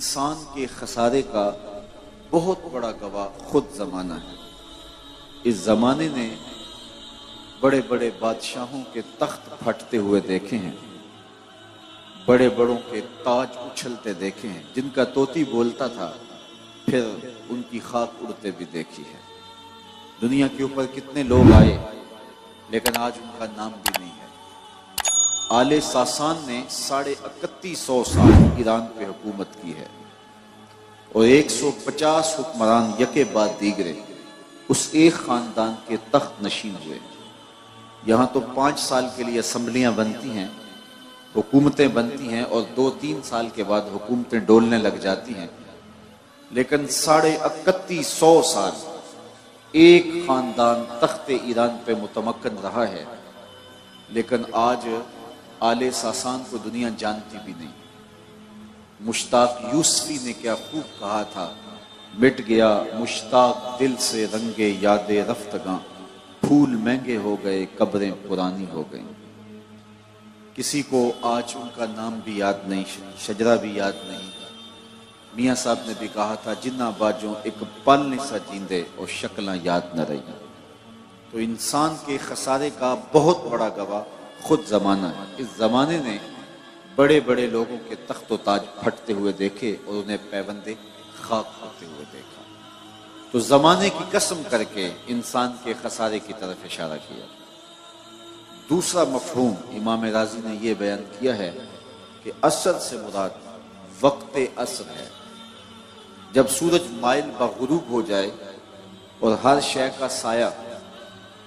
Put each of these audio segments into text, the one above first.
इंसान के खसारे का बहुत बड़ा गवाह खुद ज़माना है। इस ज़माने ने बड़े बड़े बादशाहों के तख्त फटते हुए देखे हैं, बड़े बड़ों के ताज उछलते देखे हैं, जिनका तोती बोलता था फिर उनकी खाक उड़ते भी देखी है। दुनिया के ऊपर कितने लोग आए लेकिन आज उनका नाम भी नहीं है। आले सासान ने 3150 साल ईरान पे हुकूमत की है और 150 हुक्मरान यके बाद दीगरे उस एक खानदान के तख्त नशीन हुए। यहाँ तो 5 साल के लिए असम्बलियाँ बनती हैं, हुकूमतें बनती हैं और 2-3 साल के बाद हुकूमतें डोलने लग जाती हैं, लेकिन 3150 साल एक खानदान तख्ते ईरान पे मुतमक्कन रहा है। लेकिन आज आले सासान को दुनिया जानती भी नहीं। मुश्ताक यूसुफी ने क्या खूब कहा था, मिट गया मुश्ताक दिल से रंगे यादे रफ्तगां, फूल महंगे हो गए कब्रें पुरानी हो गई। किसी को आज उनका नाम भी याद नहीं, शजरा भी याद नहीं। मियाँ साहब ने भी कहा था, जिन्ना बाजों एक पल नहीं सा जींदे और शक्लां याद न रही। तो इंसान के खसारे का बहुत बड़ा गवाह खुद ज़माना है। इस ज़माने ने बड़े बड़े लोगों के तख्त व ताज फटते हुए देखे और उन्हें पैबंदे खाक होते हुए देखा। तो ज़माने की कसम करके इंसान के खसारे की तरफ इशारा किया। दूसरा मफहूम इमाम राजी ने यह बयान किया है कि असर से मुराद वक्त असर है। जब सूरज माइल बगुरूब हो जाए और हर शय का साया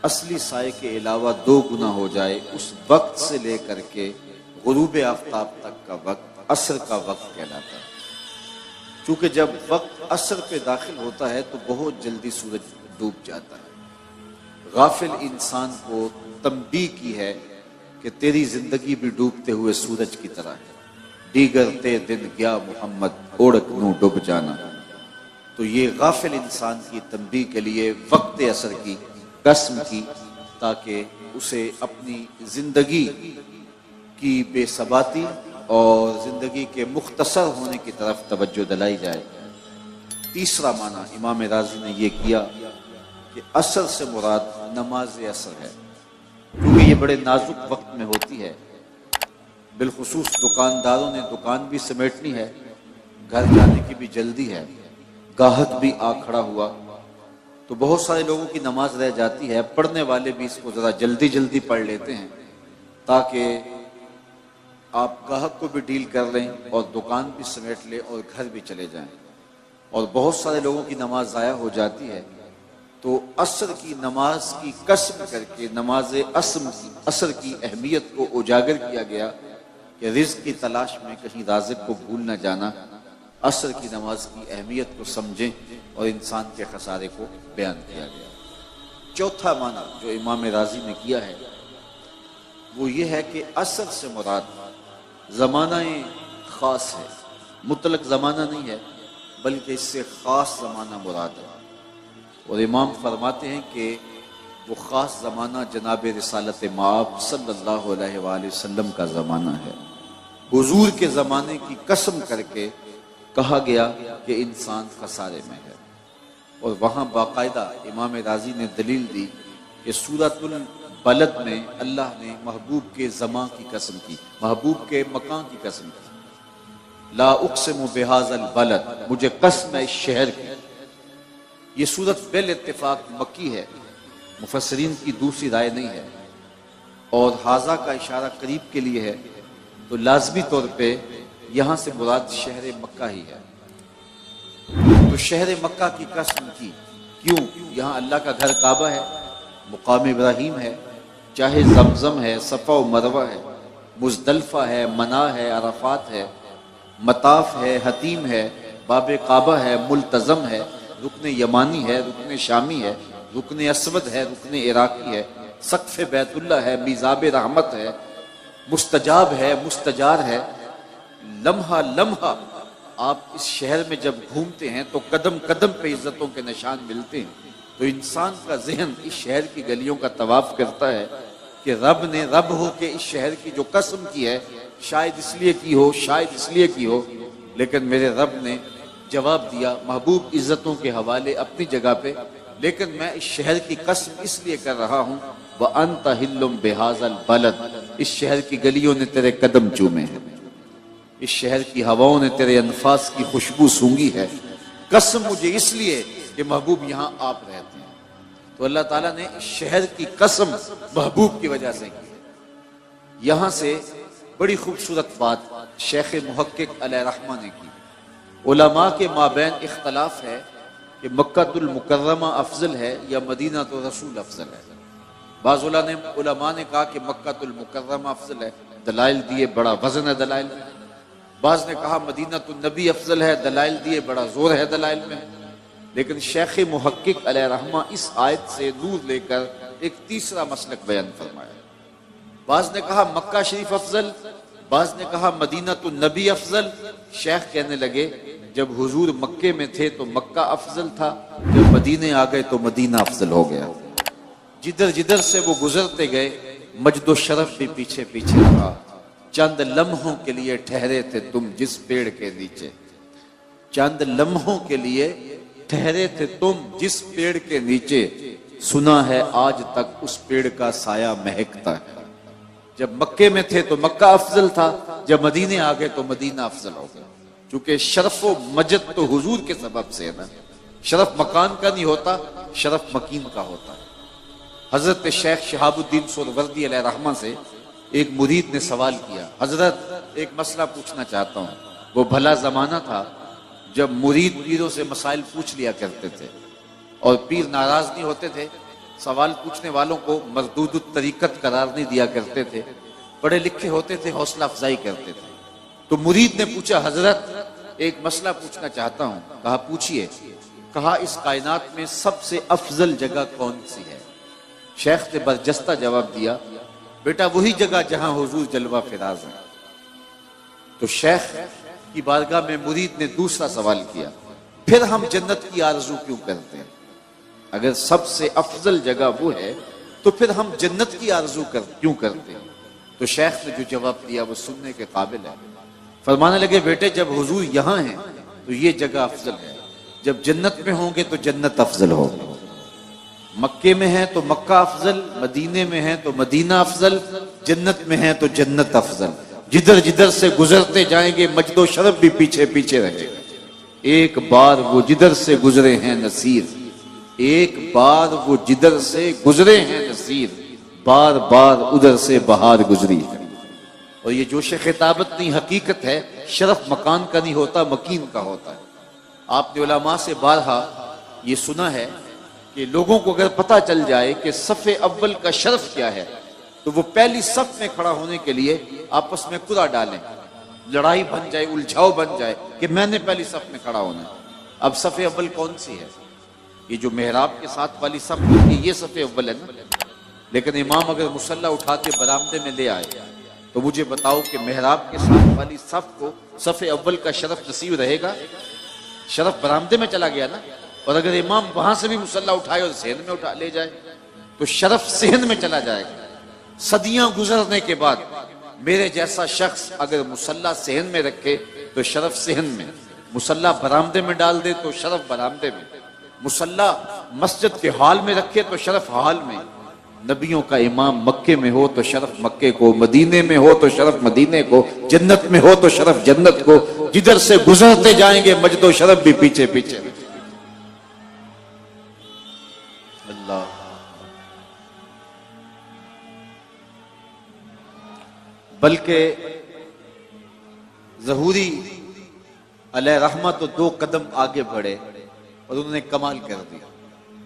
असली साये के अलावा 2 गुना हो जाए, उस वक्त से लेकर के गुरूब आफ्ताब तक का वक्त असर का वक्त कहलाता है। क्योंकि जब वक्त असर पे दाखिल होता है तो बहुत जल्दी सूरज डूब जाता है। गाफिल इंसान को तंबीह की है कि तेरी जिंदगी भी डूबते हुए सूरज की तरह है। दीगर ते दिन गया मोहम्मद ओढ़क नू डूब जाना। तो ये गाफिल इंसान की तंबीह के लिए वक्त असर की कसम की, ताकि उसे अपनी जिंदगी की बेसबाती और जिंदगी के मुख्तसर होने की तरफ तवज्जो दिलाई जाए। तीसरा माना इमाम राजी ने यह किया कि असर से मुराद नमाज असर है, क्योंकि ये बड़े नाजुक वक्त में होती है। बिलखुसूस दुकानदारों ने दुकान भी समेटनी है, घर जाने की भी जल्दी है, गाहक भी आ खड़ा हुआ, तो बहुत सारे लोगों की नमाज रह जाती है। पढ़ने वाले भी इसको ज़रा जल्दी जल्दी पढ़ लेते हैं ताकि आप गाहक को भी डील कर लें और दुकान भी समेट लें और घर भी चले जाएं। और बहुत सारे लोगों की नमाज ज़ाया हो जाती है। तो असर की नमाज की कसम करके नमाज असर की अहमियत को उजागर किया गया कि रिज़्क़ की तलाश में कहीं राज़िक़ को भूल न जाना। असर की नमाज की अहमियत को समझें और इंसान के खसारे को बयान किया गया। चौथा माना जो इमाम राजी ने किया है वो ये है कि असर से मुराद ज़माना ख़ास है, मुतलक ज़माना नहीं है, बल्कि इससे ख़ास ज़माना मुराद है। और इमाम फरमाते हैं कि वो ख़ास ज़माना जनाब रिसालत माब सल्लल्लाहु अलैहि वसल्लम का ज़माना है। हुजूर के ज़माने की कसम करके कहा गया कि इंसान खसारे में है। और वहाँ बाकायदा इमाम राजी ने दलील दी कि सूरतुल बलद में अल्लाह ने महबूब के ज़मा की कसम की, महबूब के मकान की कसम की। ला उक़सिमु बिहाज़ल बलद, मुझे कसम है इस शहर की। ये सूरत बिल इत्तिफाक मक्की है, मुफस्सिरीन की दूसरी राय नहीं है। और हाजा का इशारा करीब के लिए है, तो लाजमी तौर पे यहाँ से मुराद शहर मक्का ही है। तो शहर मक्का की कसम की क्यों? यहाँ अल्लाह का घर काबा है, मुकाम इब्राहीम है, चाहे जमजम है, सफ़ा व मरवा है, मुज़दलिफ़ा है, मना है, अरफात है, मताफ है, हतीम है, बाब काबा है, मुल्तज़म है, रुकन यमानी है, रुकन शामी है, रुकन असवद है, रुकन इराकी है, सक़्फ़ बैतुल्लाह है, मीज़ाब रहमत है, मुस्तजाब है, मुस्तजार है। लम्हा लम्हा आप इस शहर में जब घूमते हैं तो कदम कदम पे इज्जतों के निशान मिलते हैं। तो इंसान का जहन इस शहर की गलियों का तवाफ करता है कि रब ने रब हो के इस शहर की जो कसम की है, शायद इसलिए की हो, शायद इसलिए की हो लेकिन मेरे रब ने जवाब दिया, महबूब इज्जतों के हवाले अपनी जगह पे, लेकिन मैं इस शहर की कसम इसलिए कर रहा हूं, व अंत हिल्लुम बेहाजल बलद, इस शहर की गलियों ने तेरे कदम चूमे हैं, इस शहर की हवाओं ने तेरे अनफास की खुशबू सूंघी है। कसम मुझे इसलिए कि महबूब यहां आप रहते हैं। तो अल्लाह ताला ने इस शहर की कसम महबूब की वजह से की। यहां से बड़ी खूबसूरत बात शेख मुहक्किक अलैहिर्रहमा ने की। उलमा के माबैन इख्तलाफ है कि मक्कातुल मुकर्रमा अफजल है या मदीना तो रसूल अफजल है। बाज़ उलमा ने कहा कि मक्कातुल मुकर्रमा अफजल है, दलाइल दिए, बड़ा वजन है दलाइल में। बाज़ ने कहा मदीना तो नबी अफजल है, दलाइल दिए, बड़ा जोर है दलाइल में। लेकिन शेख मुहक्किक अलैहिर्रहमा इस आयत से दूर लेकर एक तीसरा मसलक बयान फरमाया। बाज़ ने कहा मक्का शरीफ अफजल, बाज़ ने कहा मदीना तो नबी अफजल। शेख कहने लगे जब हुजूर मक्के में थे तो मक्का अफजल था, जब मदीने आ गए तो मदीना अफजल हो गया। जिधर जिधर से वो गुजरते गए मजदो शरफ भी पीछे पीछे रहा। चंद लम्हों के लिए ठहरे थे तुम जिस पेड़ के नीचे, चंद लम्हों के लिए ठहरे थे तुम जिस पेड़ के नीचे, सुना है आज तक उस पेड़ का साया महकता है। जब मक्के में थे तो मक्का अफजल था, जब मदीने आ गए तो मदीना अफजल हो गया। क्योंकि शरफ व मजद तो हुजूर के सबब से है ना, शरफ मकान का नहीं होता, शरफ मकीन का होता है। हजरत शेख शहाबुद्दीन सोहरवर्दी अलैहिर्रहमा से एक मुरीद ने सवाल किया, हजरत एक मसला पूछना चाहता हूँ। वो भला जमाना था जब मुरीद पीरों से मसाइल पूछ लिया करते थे और पीर नाराज नहीं होते थे, सवाल पूछने वालों को मरदूदुत तरीकत करार नहीं दिया करते थे, पढ़े लिखे होते थे, हौसला अफजाई करते थे। तो मुरीद ने पूछा, हजरत एक मसला पूछना चाहता हूँ। कहा पूछिए। कहा इस कायनात में सबसे अफजल जगह कौन सी है? शेख ने बरजस्ता जवाब दिया, बेटा वही जगह जहां हुजूर जलवा फिराज है। तो शेख की बारगाह में मुरीद ने दूसरा सवाल किया, फिर हम जन्नत की आरजू क्यों करते हैं? अगर सबसे अफजल जगह वो है तो फिर हम जन्नत की आरजू क्यों करते हैं? तो शेख ने जो जवाब दिया वो सुनने के काबिल है। फरमाने लगे, बेटे जब हुजूर यहां हैं तो ये जगह अफजल है, जब जन्नत में होंगे तो जन्नत अफजल होगी। मक्के में है तो मक्का अफजल, मदीने में है तो मदीना अफजल, जन्नत में है तो जन्नत अफजल। जिधर जिधर से गुजरते जाएंगे मजदो शरफ भी पीछे पीछे रहेगा। एक बार वो जिधर से गुजरे हैं नसीर, एक बार वो जिधर से गुजरे हैं नसीर, बार बार उधर से बहार गुजरी है। और ये जोश खिताबत नहीं, हकीकत है। शरफ मकान का नहीं होता, मकीन का होता है। आपने उलमा से बारहा ये सुना है कि लोगों को अगर पता चल जाए कि सफ़े अव्वल का शरफ क्या है तो वो पहली सफ में खड़ा होने के लिए आपस में कुरा डालें, लड़ाई बन जाए, उलझाव बन जाए कि मैंने पहली सफ में खड़ा होना है। अब सफ़े अव्वल कौन सी है? ये जो मेहराब के साथ वाली सफ होती है ये सफ़े अव्वल है ना। लेकिन इमाम अगर मुसल्ला उठा के बरामदे में ले आए तो मुझे बताओ कि मेहराब के साथ वाली सफ को सफ़े अव्वल का शरफ नसीब रहेगा? शरफ बरामदे में चला गया ना। और अगर इमाम वहां से भी मुसल्ला उठाए और सेहन में उठा ले जाए तो शरफ सेहन में चला जाएगा। सदियां गुजरने के बाद मेरे जैसा शख्स अगर मुसल्ला सेहन में रखे तो शरफ सेहन में, मुसल्ला बरामदे में डाल दे तो शरफ बरामदे में, मुसल्ला मस्जिद के हाल में रखे तो शरफ हाल में। नबियों का इमाम मक्के में हो तो शरफ मक्के को, मदीने में हो तो शरफ मदीने को, जन्नत में हो तो शरफ जन्नत को। जिधर से गुजरते जाएंगे मजदो शरफ भी पीछे पीछे। अल्लाह। बल्कि ज़हूरी अलैहिर्रहमा तो 2 कदम आगे बढ़े और उन्होंने कमाल कर दिया।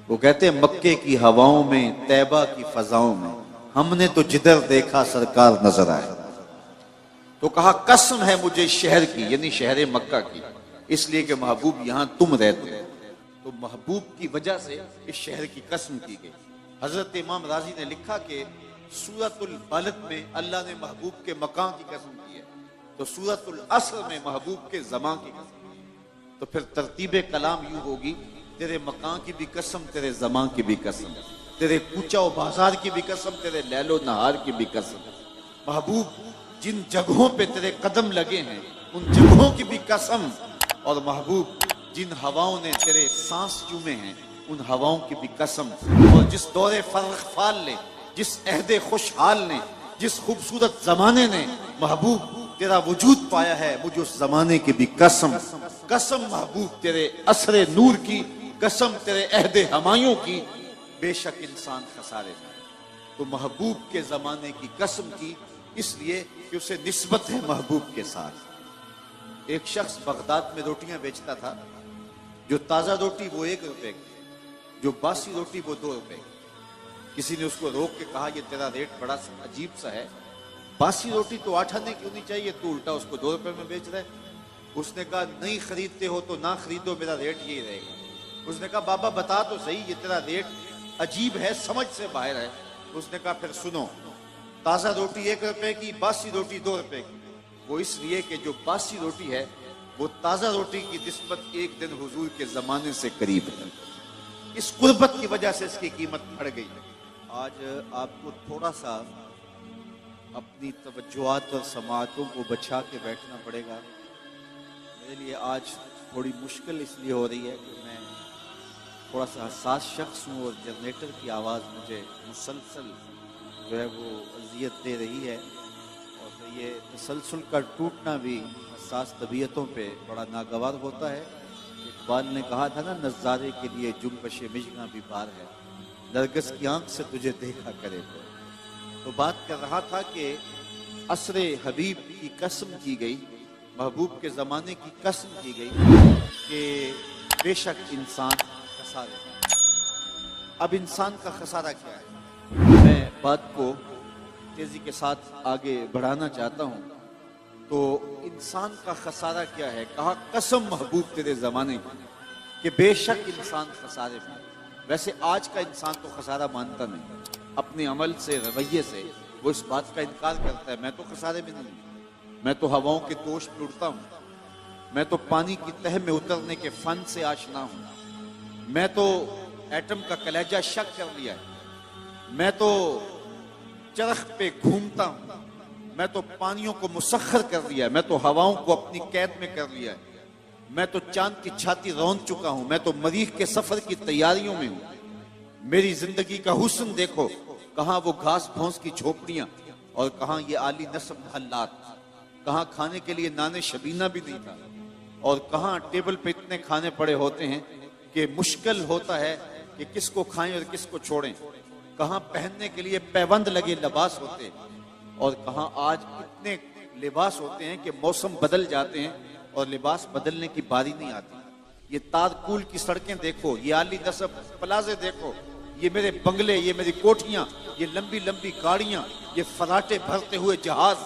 वो कहते हैं मक्के की हवाओं में, तैबा की फजाओं में हमने तो जिधर देखा सरकार नजर आए। तो कहा कसम है मुझे शहर की, यानी शहर मक्का की, इसलिए कि महबूब यहां तुम रहते हो। तो महबूब की वजह से इस शहर की कसम की गई। हजरत इमाम राजी ने लिखा कि सूरतुल बलद में अल्लाह ने महबूब के मकान की कसम की है, तो सूरतुल असर में महबूब के ज़मां की कसम की है। तो फिर तरतीब कलाम यूं होगी, तेरे मकान की भी कसम, तेरे ज़मां की भी कसम, तेरे कूचा व बाजार की भी कसम, तेरे लैलो नहार की भी कसम। महबूब जिन जगहों पे तेरे कदम लगे हैं उन जगहों की भी कसम, और महबूब जिन हवाओं ने तेरे सांस चूमे हैं उन हवाओं की भी कसम, और जिस दौरे फर्ख फाल ने, जिस अहदे खुशहाल ने, जिस खूबसूरत जमाने ने महबूब तेरा वजूद पाया है, मुझे उस जमाने की भी कसम। कसम महबूब तेरे असरे नूर की, कसम तेरे अहदे हमायों की, बेशक इंसान खसारे में। तो महबूब के जमाने की कसम की, इसलिए कि उसे निस्बत है महबूब के साथ। एक शख्स बगदाद में रोटियां बेचता था। जो ताजा रोटी वो 1 रुपए की, जो बासी रोटी वो 2 रुपए की। किसी ने उसको रोक के कहा, ये तेरा रेट बड़ा अजीब सा है, बासी रोटी तो 8 आने की होनी चाहिए, तू उल्टा उसको 2 रुपए में बेच रहा है। उसने कहा, नहीं खरीदते हो तो ना खरीदो, मेरा रेट यही रहेगा। उसने कहा, बाबा बता तो सही, ये तेरा रेट अजीब है, समझ से बाहर है। उसने कहा, फिर सुनो, ताजा रोटी 1 रुपए की, बासी रोटी 2 रुपए की। वो इसलिए कि जो बासी रोटी है वो ताजा रोटी की निस्बत एक दिन हुजूर के जमाने से करीब है। इस कुर्बत की वजह से इसकी कीमत बढ़ गई। आज आपको थोड़ा सा अपनी तवज्जुआत और समाअतों को बचा के बैठना पड़ेगा। मेरे लिए आज थोड़ी मुश्किल इसलिए हो रही है कि मैं थोड़ा सा हसास शख्स हूँ और जनरेटर की आवाज़ मुझे मुसलसल जो है वो अजियत दे रही है, और फिर ये तसलसल का टूटना भी हसास तबीयतों पे बड़ा नागवार होता है। इकबाल ने कहा था ना, नज़ारे के लिए जुम्बश मिजगा भी बार है, नरगिस की आंख से तुझे देखा करे। तो बात कर रहा था कि असरे हबीब की कसम की गई, महबूब के ज़माने की कसम की गई कि बेशक इंसान खसारे। अब इंसान का खसारा क्या है, मैं बात को तेजी के साथ आगे बढ़ाना चाहता हूँ। तो इंसान का खसारा क्या है, कहा कसम महबूब तेरे ज़माने की कि बेशक इंसान खसारे में। वैसे आज का इंसान तो खसारा मानता नहीं, अपने अमल से, रवैये से वो इस बात का इनकार करता है, मैं तो खसारे में नहीं, मैं तो हवाओं के दोष पे उड़ता हूँ, मैं तो पानी की तह में उतरने के फन से आशना हूँ, मैं तो एटम का कलेजा शक कर लिया है, मैं तो चरख पे घूमता हूँ, मैं तो पानियों को मुसख्खर कर लिया है, मैं तो हवाओं को अपनी कैद में कर लिया है, मैं तो चांद की छाती रौंद चुका हूं, मैं तो मरीख के सफर की तैयारियों में हूं। मेरी जिंदगी का हुस्न देखो, कहां वो घास भौंस की झोपड़ियां और कहां ये आली नस्ब महल्लात, कहां खाने के लिए नाने शबीना भी नहीं था, और कहां टेबल पे इतने खाने पड़े होते हैं कि मुश्किल होता है कि किसको खाएं और किसको छोड़ें, कहां पहनने के लिए पैबंद लगे लिबास होते हैं, और कहां आज इतने लिबास होते हैं कि मौसम बदल जाते हैं और लिबास बदलने की बारी नहीं आती। ये ताजकुल की सड़कें देखो, ये आली नस्ब प्लाजे देखो, ये मेरे बंगले, ये मेरी कोठियां, ये लंबी लंबी गाड़ियां, ये फराटे भरते हुए जहाज,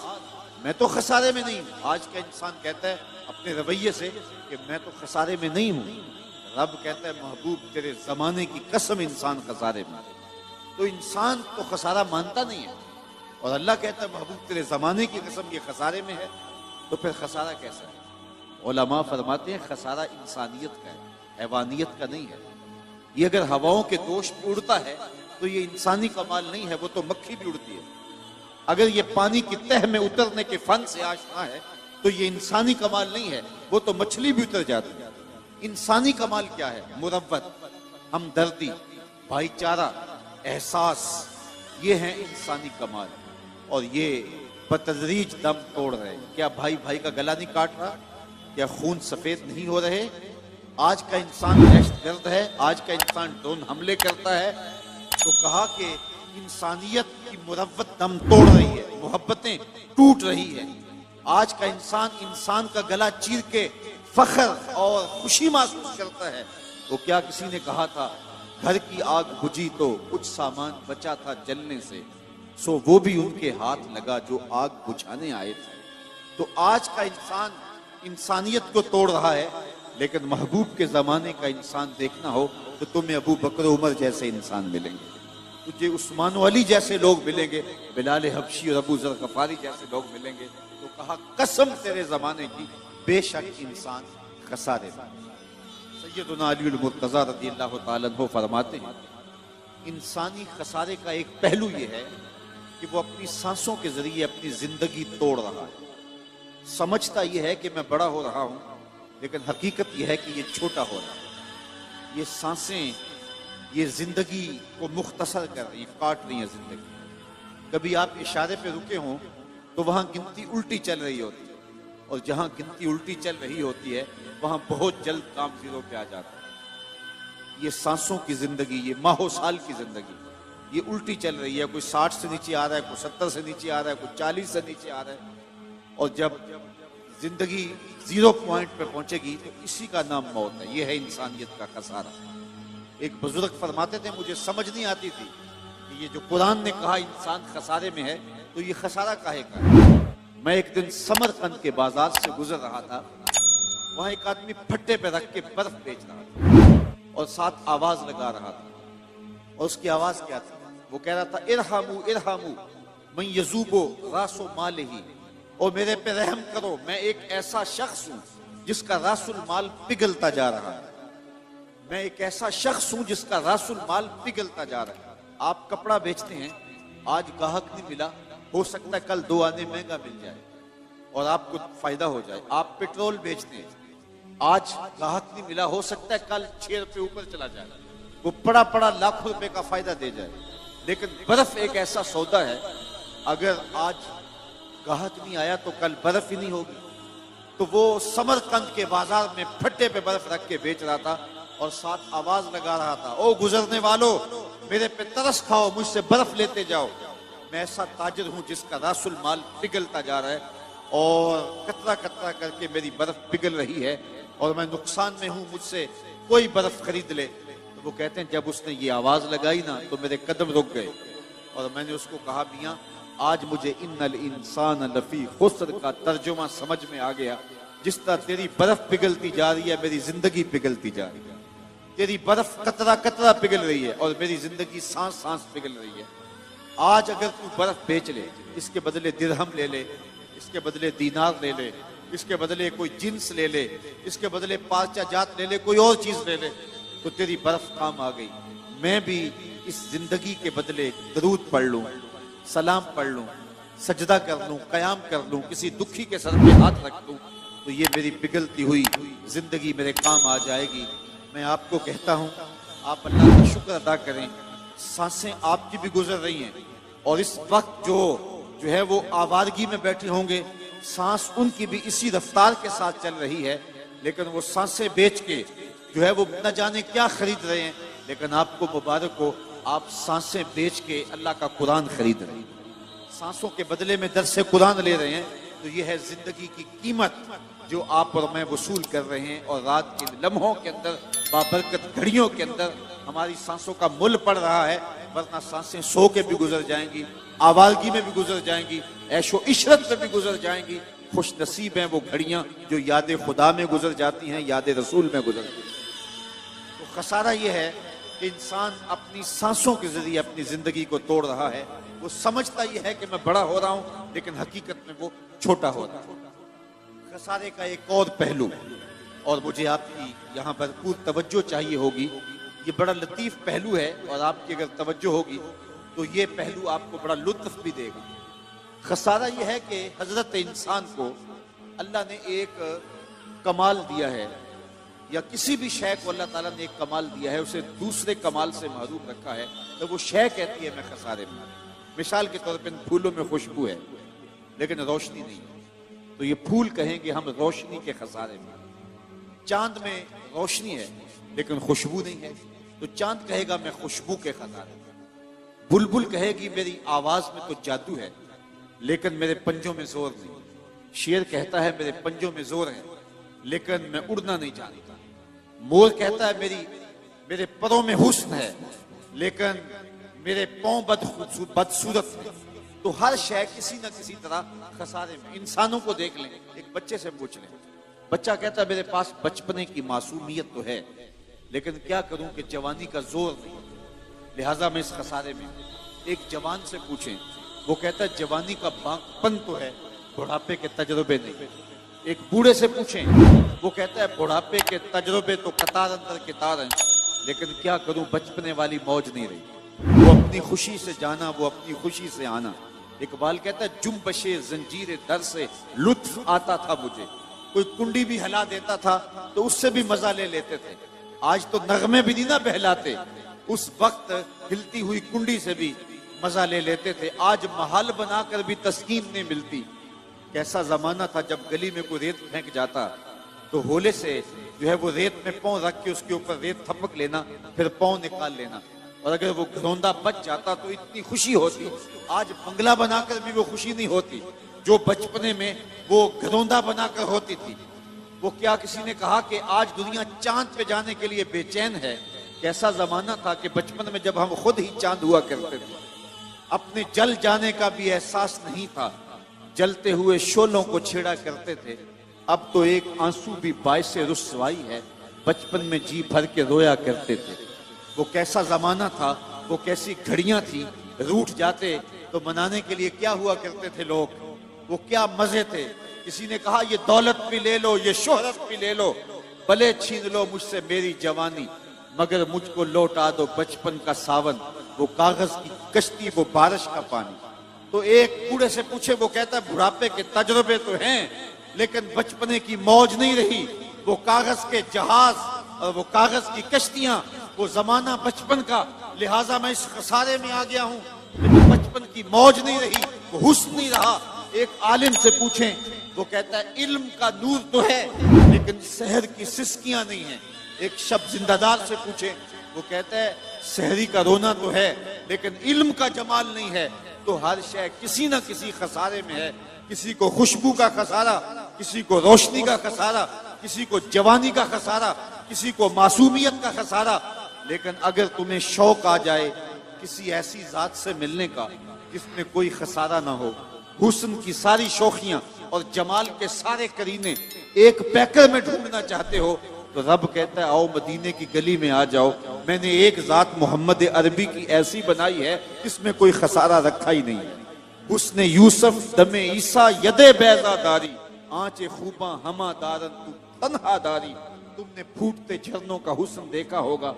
मैं तो खसारे में नहीं हूं। आज का इंसान कहता है अपने रवैये से कि मैं तो खसारे में नहीं हूं। रब कहता है महबूब तेरे जमाने की कसम इंसान खसारे में। तो इंसान तो खसारा मानता नहीं है, और अल्लाह कहता है महबूब तेरे जमाने की कसम ये खसारे में है। तो फिर खसारा कैसा है? उलमा फरमाते हैं खसारा इंसानियत का है, हैवानियत का नहीं है। ये अगर हवाओं के दोष पे उड़ता है तो ये इंसानी कमाल नहीं है, वो तो मक्खी भी उड़ती है। अगर ये पानी की तह में उतरने के फन से आशना है तो ये इंसानी कमाल नहीं है, वो तो मछली भी उतर जाती है। इंसानी कमाल क्या है? मुरव्वत, हमदर्दी, भाईचारा, एहसास, ये है इंसानी कमाल। और ये बतदरीज दम तोड़ रहे। क्या भाई भाई का गला नहीं काट रहा? क्या खून सफेद नहीं हो रहे? आज का इंसान दहशतगर्द है, आज का इंसान ड्रोन हमले करता है। तो कहा कि इंसानियत की मुरव्वत दम तोड़ रही है, मोहब्बतें टूट रही है। आज का इंसान का गला चीर के फख्र और खुशी महसूस करता है। तो क्या किसी ने कहा था घर की आग बुझी तो कुछ सामान बचा था जलने से, सो वो भी उनके हाथ लगा जो आग बुझाने आए थे। तो आज का इंसान इंसानियत को तोड़ रहा है, लेकिन महबूब के जमाने का इंसान देखना हो तो तुम्हें अबू बकर उमर जैसे इंसान मिलेंगे, तुझे उस्मान अली जैसे लोग मिलेंगे, बिलाल हबशी और अबू जर गफारी जैसे लोग मिलेंगे। तो कहा कसम तेरे जमाने की बेशक इंसान खसारे में। सैयदुना अली मुर्तज़ा रज़ियल्लाहु ताला अन्हु फरमाते हैं इंसानी खसारे का एक पहलू यह है कि वो अपनी सांसों के जरिए अपनी जिंदगी तोड़ रहा है। समझता यह है कि मैं बड़ा हो रहा हूं, लेकिन हकीकत यह है कि ये छोटा हो रहा है। ये सांसें, ये जिंदगी को मुख्तसर कर रही, काट रही है जिंदगी। कभी आप इशारे पे रुके हों तो वहां गिनती उल्टी चल रही होती है, और जहां गिनती उल्टी चल रही होती है वहां बहुत जल्द काम जीरो पे आ जाता है। ये सांसों की जिंदगी, ये माहो साल की जिंदगी, ये उल्टी चल रही है। कोई 60 से नीचे आ रहा है, कोई 70 से नीचे आ रहा है, कोई 40 से नीचे आ रहा है। और जब जिंदगी 0 पॉइंट पे पहुंचेगी तो इसी का नाम मौत है। ये है इंसानियत का खसारा। एक बुजुर्ग फरमाते थे, मुझे समझ नहीं आती थी कि ये जो कुरान ने कहा इंसान खसारे में है, तो ये खसारा काहे का है। मैं एक दिन समरकंद के बाजार से गुजर रहा था, वहां एक आदमी फट्टे पे रख के बर्फ बेच रहा था और साथ आवाज लगा रहा था। और उसकी आवाज क्या थी? वो कह रहा था, इरहामू इरहामू मैं यजूबो रासो माल ही, और मेरे पे रहम करो, मैं एक ऐसा शख्स हूं जिसका रासुल माल पिघलता जा रहा है। मैं एक ऐसा शख्स हूं जिसका रासुल माल पिघलता जा रहा है। आप कपड़ा बेचते हैं, आज ग्राहक नहीं मिला, हो सकता है कल 2 आने महंगा मिल जाए और आपको फायदा हो जाए। आप पेट्रोल बेचते हैं, आज ग्राहक नहीं मिला, हो सकता है कल 6 रुपए ऊपर चला जाए, वो पड़ा पड़ा लाखों रुपए का फायदा दे जाए। लेकिन बर्फ एक ऐसा सौदा है, अगर आज ग्राहक नहीं आया तो कल बर्फ ही नहीं होगी। तो वो समरकंद के बाजार में फट्टे पे बर्फ रख के बेच रहा था और साथ आवाज लगा रहा था, ओ गुजरने वालों, मेरे पे तरस खाओ, मुझसे बर्फ लेते जाओ। मैं ऐसा ताजिर हूं जिसका रासुल माल पिघलता जा रहा है और कतरा कतरा करके मेरी बर्फ पिघल रही है और मैं नुकसान में हूं, मुझसे कोई बर्फ खरीद ले। तो वो कहते हैं, जब उसने ये आवाज लगाई ना तो मेरे कदम रुक गए और मैंने उसको कहा, मियां आज मुझे इन्नल इंसान लफी खुस्र का तर्जुमा समझ में आ गया। जिस तरह तेरी बर्फ पिघलती जा रही है, मेरी जिंदगी पिघलती जा रही है। तेरी बर्फ कतरा कतरा पिघल रही है और मेरी जिंदगी सांस सांस पिघल रही है। आज अगर तू बर्फ बेच ले, इसके बदले दिरहम ले ले, इसके बदले दीनार ले ले, इसके बदले कोई जिन्स ले ले, इसके बदले पार्चा जात ले ले, कोई और चीज ले ले, तो तेरी बर्फ काम आ गई। मैं भी इस जिंदगी के बदले दरूद पढ़ लूं, सलाम पढ़ लूं, सजदा कर लूं, कयाम कर लूं, किसी दुखी के सर पे हाथ रख दूं, तो ये मेरी पिघलती हुई जिंदगी मेरे काम आ जाएगी। मैं आपको कहता हूं, आप अल्लाह का शुक्र अदा करें, सांसें आपकी भी गुजर रही हैं और इस वक्त जो है वो आवारगी में बैठे होंगे, सांस उनकी भी इसी रफ्तार के साथ चल रही है, लेकिन वो सांसें बेच के जो है वो न जाने क्या खरीद रहे हैं। लेकिन आपको मुबारक हो, आप सांसें बेच के अल्लाह का कुरान खरीद रहे हैं, सांसों के बदले में दर्स कुरान ले रहे हैं। तो ये है जिंदगी की कीमत जो आप और मैं वसूल कर रहे हैं। और रात के लम्हों के अंदर, बाबरकत घड़ियों के अंदर हमारी सांसों का मुल पड़ रहा है, वरना सांसें सो के भी गुजर जाएंगी, आवारगी में भी गुजर जाएंगी, ऐशो इशरत में भी गुजर जाएंगी। खुश नसीब हैं वो घड़ियां जो याद खुदा में गुजर जाती हैं, याद रसूल में गुजरती हैं। तो खसारा ये है कि इंसान अपनी सांसों के जरिए अपनी जिंदगी को तोड़ रहा है। वो समझता ये है कि मैं बड़ा हो रहा हूं, लेकिन हकीकत में वो छोटा हो रहा है। खसारे का एक और पहलू, और मुझे आपकी यहाँ भरपूर तवज्जो चाहिए होगी, ये बड़ा लतीफ पहलू है और आपकी अगर तवज्जो होगी तो ये पहलू आपको बड़ा लुत्फ भी देगा। खसारा ये है कि हजरत इंसान को अल्लाह ने एक कमाल दिया है, या किसी भी शय को अल्लाह ताला ने एक कमाल दिया है, उसे दूसरे कमाल से महरूम रखा है, तो वो शय कहती है मैं खसारे में। मिसाल के तौर पर फूलों में खुशबू है लेकिन रोशनी नहीं है, तो ये फूल कहेंगे हम रोशनी के खसारे में। चांद में रोशनी है लेकिन खुशबू नहीं है, तो चांद कहेगा मैं खुशबू के खसारे में। बुलबुल कहेगी मेरी आवाज में तो जादू है लेकिन मेरे पंजों में जोर नहीं। शेर कहता है मेरे पंजों में जोर है लेकिन मैं उड़ना नहीं जानता। मोर कहता है मेरे परों में हुस्न है लेकिन मेरे पांव बदसूरत है। तो हर शय किसी न किसी तरह खसारे में। इंसानों को देख लें, एक बच्चे से पूछ लें, बच्चा कहता है मेरे पास बचपने की मासूमियत तो है लेकिन क्या करूं कि जवानी का जोर नहीं, लिहाजा मैं इस खसारे में। एक जवान से पूछें, वो कहता है जवानी का बांकपन तो है, बुढ़ापे के तजुर्बे नहीं। एक बूढ़े से पूछें, वो कहता है बुढ़ापे के तजुर्बे तो कतार अंदर कितार हैं लेकिन क्या करूं बचपने वाली मौज नहीं रही। वो अपनी खुशी से जाना, वो अपनी खुशी से आना। इकबाल कहता है जुम्बशे जंजीर दर से लुत्फ आता था मुझे। कोई कुंडी भी हिला देता था तो उससे भी मजा ले लेते थे। आज तो नगमे भी नहीं ना बहलाते, उस वक्त हिलती हुई कुंडी से भी मजा ले लेते थे। आज महल बनाकर भी तस्कीन नहीं मिलती। कैसा जमाना था जब गली में कोई रेत फेंक जाता तो होले से जो है वो रेत में पांव रख के उसके ऊपर रेत थपक लेना, फिर पांव निकाल लेना, और अगर वो घरौंदा बच जाता तो इतनी खुशी होती। आज बंगला बनाकर भी वो खुशी नहीं होती जो बचपने में वो घरौंदा बनाकर होती थी। वो क्या किसी ने कहा कि आज दुनिया चांद पे जाने के लिए बेचैन है। कैसा जमाना था कि बचपन में जब हम खुद ही चांद हुआ करते थे, अपने जल जाने का भी एहसास नहीं था, जलते हुए शोलों को छेड़ा करते थे। अब तो एक आंसू भी बाइस रुसवाई है, बचपन में जी भर के रोया करते थे। वो कैसा जमाना था, वो कैसी घड़ियां थी। रूठ जाते तो मनाने के लिए क्या हुआ करते थे लोग, वो क्या मजे थे। किसी ने कहा ये दौलत भी ले लो, ये शोहरत भी ले लो, भले छीन लो मुझसे मेरी जवानी, मगर मुझको लौटा दो बचपन का सावन, वो कागज की कश्ती, वो बारिश का पानी। तो एक बूढ़े से पूछे, वो कहता है बुढ़ापे के तजुर्बे तो हैं लेकिन बचपने की मौज नहीं रही। वो कागज के जहाज और वो कागज की कश्तियां, वो जमाना बचपन का, लिहाजा मैं इस खसारे में आ गया हूं। लेकिन बचपन की मौज नहीं रही, वो हुस्न नहीं रहा। एक आलिम से पूछें, वो कहता है इल्म का नूर तो है लेकिन शहर की सिसकियां नहीं है। एक शब्द जिंदादार से पूछे, वो कहता है शहरी का रोना तो है लेकिन इल्म का जमाल नहीं है। तो हर शय किसी ना किसी खसारे में है। किसी को खुशबू का खसारा, किसी को रोशनी का खसारा, किसी को जवानी का खसारा, किसी को मासूमियत का खसारा। लेकिन अगर तुम्हें शौक आ जाए किसी ऐसी जात से मिलने का जिसमें कोई खसारा ना हो, हुस्न की सारी शौखियां और जमाल के सारे करीने एक पैकर में ढूंढना चाहते हो, तो रब कहता है आओ मदीने की गली में आ जाओ। मैंने एक जात मोहम्मद अरबी की ऐसी बनाई है जिसमें कोई खसारा रखा ही नहीं है। उसने यूसुफ दमे ईसा यदे बैजादारी, आंचे खूबा हमा दारन तू तन्हा दारी। तुमने फूटते झरनों का हुस्न देखा होगा,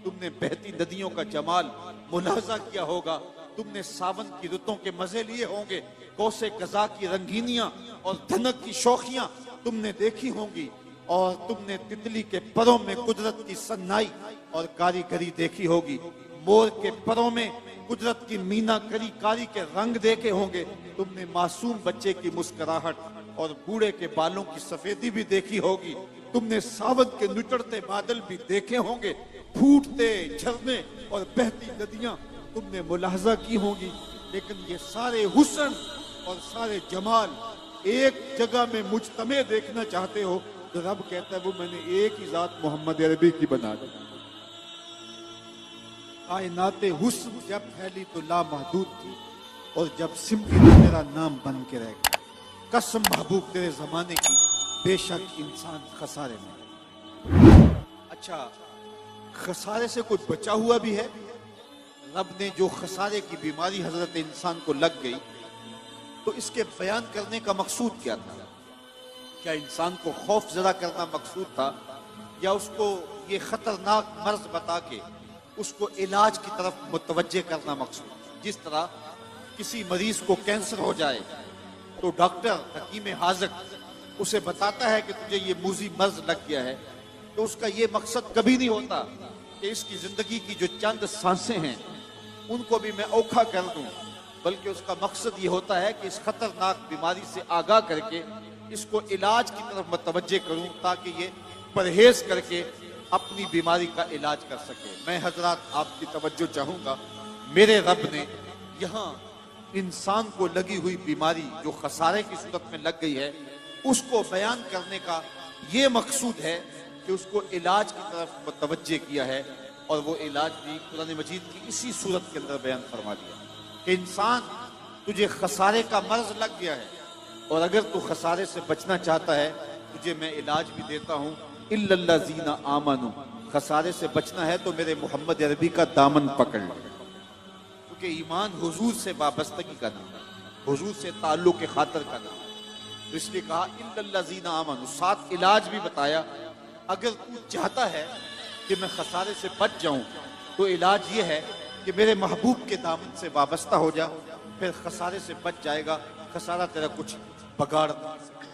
तुमने बहती नदियों का जमाल मुलाजा किया होगा, तुमने सावन की रुतों के मजे लिए होंगे, कौसे कजा की रंगीनियां और धनक की शौखियां तुमने देखी होंगी, और तुमने तितली के परों में कुदरत की सन्नाई और कारीगरी देखी होगी। मोर के परों में कुदरत की मीना करी कारी के रंग देखे होंगे। तुमने मासूम बच्चे की मुस्कुराहट और बूढ़े के बालों की सफेदी भी देखी होगी। तुमने सावन के निचड़ते बादल भी देखे होंगे, फूटते झरने और बहती नदियां तुमने मुलाहजा की होंगी। लेकिन ये सारे हुस्न और सारे जमाल एक जगह में मुजतमे देखना चाहते हो, तो रब कहता है वो मैंने एक ही जात मोहम्मद अरबी की बना दी। कायनाते हुस्न जब फैली तो लामहदूद थी, और जब सिमटी तो तेरा नाम बन के रह गया। कसम महबूब तेरे जमाने की, बेशक इंसान खसारे में। अच्छा, खसारे से कोई बचा हुआ भी है? रब ने जो खसारे की बीमारी हजरत इंसान को लग गई, तो इसके बयान करने का मकसूद क्या था? क्या इंसान को खौफ जदा करना मकसूद था, या उसको ये खतरनाक मर्ज बता के उसको इलाज की तरफ मुतवज्जे करना मकसूद? जिस तरह किसी मरीज को कैंसर हो जाए तो डॉक्टर हकीम हाज़िक उसे बताता है कि तुझे ये मूजी मर्ज लग गया है, तो उसका ये मकसद कभी नहीं होता कि इसकी जिंदगी की जो चंद सांसें हैं उनको भी मैं औखा कर दूं, बल्कि उसका मकसद ये होता है कि इस खतरनाक बीमारी से आगाह करके इसको इलाज की तरफ मुतवज्जे करूं, ताकि ये परहेज करके अपनी बीमारी का इलाज कर सके। मैं हजरात आपकी तवज्जो चाहूंगा, मेरे रब ने यहाँ इंसान को लगी हुई बीमारी जो खसारे की सूरत में लग गई है, उसको बयान करने का ये मकसूद है कि उसको इलाज की तरफ मुतवज्जे किया है। और वो इलाज भी कुरान मजीद की इसी सूरत के अंदर बयान फरमा दिया कि इंसान, तुझे खसारे का मर्ज लग गया है, और अगर तू खसारे से बचना चाहता है तुझे मैं इलाज भी देता हूँ। इल्लल्लाज़ीना आमनू, खसारे से बचना है तो मेरे मोहम्मद अरबी का दामन पकड़ लो, क्योंकि ईमान हुजूर से वाबस्तगी का नाम, हुजूर से ताल्लुक के खातर का नाम। तो इसलिए कहा इल्लल्लाज़ीना आमनू, साथ इलाज भी बताया। अगर तू चाहता है कि मैं खसारे से बच जाऊं, तो इलाज ये है कि मेरे महबूब के दामन से वाबस्ता हो जा, फिर खसारे से बच जाएगा, खसारा तेरा कुछ बगाड़ नहीं सकता।